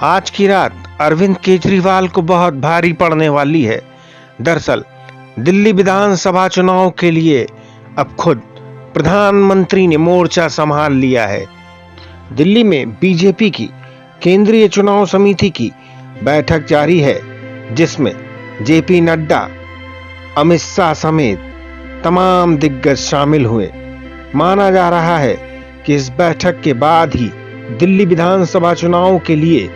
आज की रात अरविंद केजरीवाल को बहुत भारी पड़ने वाली है। दरअसल दिल्ली विधानसभा चुनाव के लिए अब खुद प्रधानमंत्री ने मोर्चा संभाल लिया है। दिल्ली में बीजेपी की केंद्रीय चुनाव समिति की बैठक जारी है, जिसमें जेपी नड्डा, अमित शाह समेत तमाम दिग्गज शामिल हुए। माना जा रहा है कि इस बैठक के बाद ही दिल्ली विधानसभा चुनाव के लिए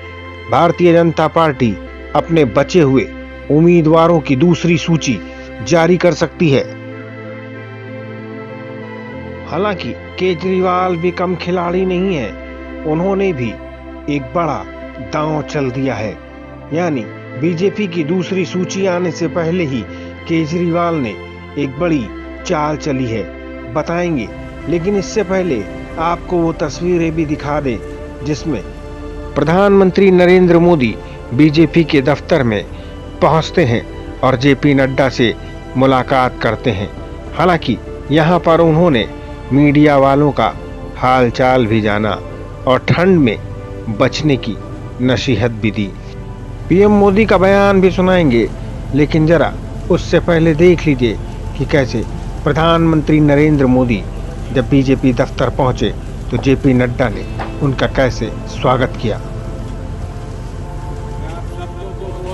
भारतीय जनता पार्टी अपने बचे हुए उम्मीदवारों की दूसरी सूची जारी कर सकती है। हालांकि केजरीवाल भी कम खिलाड़ी नहीं है, उन्होंने भी एक बड़ा दांव चल दिया है। यानी बीजेपी की दूसरी सूची आने से पहले ही केजरीवाल ने एक बड़ी चाल चली है, बताएंगे। लेकिन इससे पहले आपको वो तस्वीरें भी दिखा दें जिसमें प्रधानमंत्री नरेंद्र मोदी बीजेपी के दफ्तर में पहुंचते हैं और जेपी नड्डा से मुलाकात करते हैं। हालांकि यहां पर उन्होंने मीडिया वालों का हालचाल भी जाना और ठंड में बचने की नसीहत भी दी। पीएम मोदी का बयान भी सुनाएंगे, लेकिन जरा उससे पहले देख लीजिए कि कैसे प्रधानमंत्री नरेंद्र मोदी जब बीजेपी दफ्तर पहुंचे तो जेपी नड्डा ने उनका कैसे स्वागत किया। आप सबको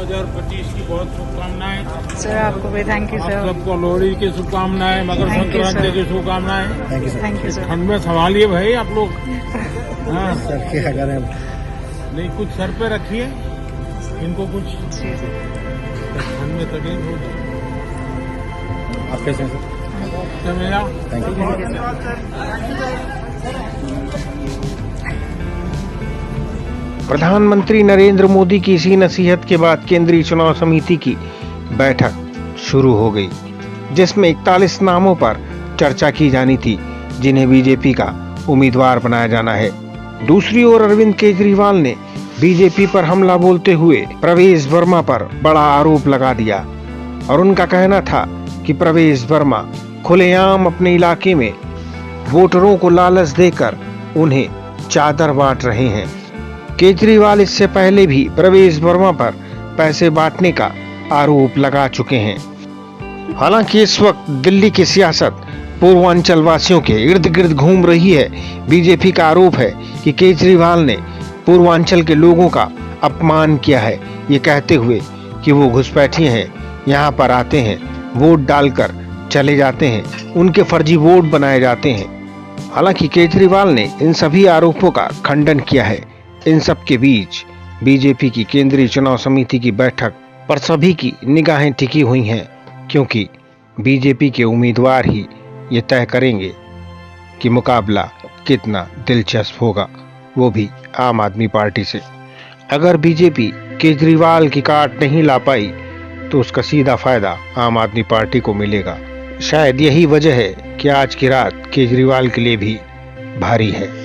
2025 की बहुत शुभकामनाएं। सर आपको भी थैंक यू सर। आप सबको लोहड़ी की शुभकामनाएं, मकर Thank you, संक्रांति sir. की शुभकामनाएं। Thank you sir. ठंड में संभालिए भाई आप लोग। हाँ, सर क्या करें अब? नहीं कुछ सर पे रखिए, इनको कुछ ठंड में तकलीफ होगी। आप कैसे हैं सर? मेरा थैंक यू। प्रधानमंत्री नरेंद्र मोदी की इसी नसीहत के बाद केंद्रीय चुनाव समिति की बैठक शुरू हो गई, जिसमें 41 नामों पर चर्चा की जानी थी, जिन्हें बीजेपी का उम्मीदवार बनाया जाना है। दूसरी ओर अरविंद केजरीवाल ने बीजेपी पर हमला बोलते हुए प्रवेश वर्मा पर बड़ा आरोप लगा दिया और उनका कहना था कि प्रवेश वर्मा खुलेआम अपने इलाके में वोटरों को लालच देकर उन्हें चादर बांट रहे हैं। केजरीवाल इससे पहले भी प्रवेश वर्मा पर पैसे बांटने का आरोप लगा चुके हैं। हालांकि इस वक्त दिल्ली की सियासत पूर्वांचल वासियों के इर्द गिर्द घूम रही है। बीजेपी का आरोप है कि केजरीवाल ने पूर्वांचल के लोगों का अपमान किया है, ये कहते हुए कि वो घुसपैठिए हैं, यहाँ पर आते हैं, वोट डालकर चले जाते हैं, उनके फर्जी वोट बनाए जाते हैं। हालांकि केजरीवाल ने इन सभी आरोपों का खंडन किया है। इन सब के बीच बीजेपी की केंद्रीय चुनाव समिति की बैठक पर सभी की निगाहें टिकी हुई हैं, क्योंकि बीजेपी के उम्मीदवार ही ये तय करेंगे कि मुकाबला कितना दिलचस्प होगा, वो भी आम आदमी पार्टी से। अगर बीजेपी केजरीवाल की काट नहीं ला पाई तो उसका सीधा फायदा आम आदमी पार्टी को मिलेगा। शायद यही वजह है कि आज की रात केजरीवाल के लिए भी भारी है।